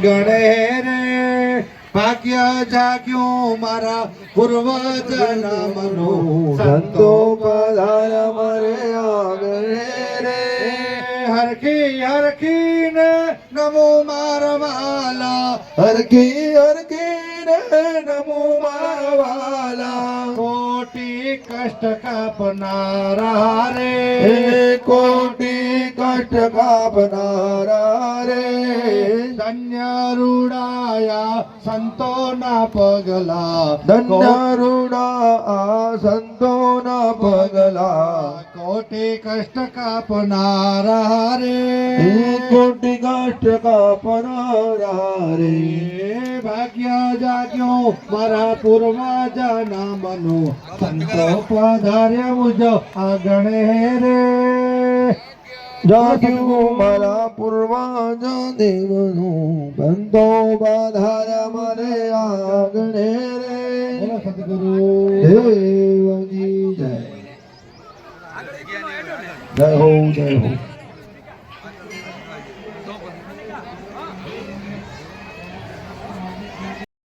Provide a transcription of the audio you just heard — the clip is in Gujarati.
આગણે રે ભાગ્ય જાગ્યું મારા પૂર્વ જન્મનું સંતો પધાર્યા મારે આગણે રે હરખી હરખીને નમો મારા વાલા હરખી હરખી ને નમો મારા વાલા કોટી કષ્ટ કાપનારા રે કોટી કષ્ટ કાપનારા રે ધન્ય રૂડાયા સંતોના પગલા ધન્ય રૂડા આ સંતોના પગલા કોટી કષ્ટ કાપનારા રે કોટી કષ્ટ કાપનારા રે ભાગ્ય જાગ્યો મારા પૂર્વ જન્મનું સંતો પધાર્યા મુજ આગણે રે જાગ્યું મારા પૂર્વજ દેવનું બંધો બાધાર્યા મારે આગણે રે બોલો સદગુરુ દેવની જય જય હો જય હો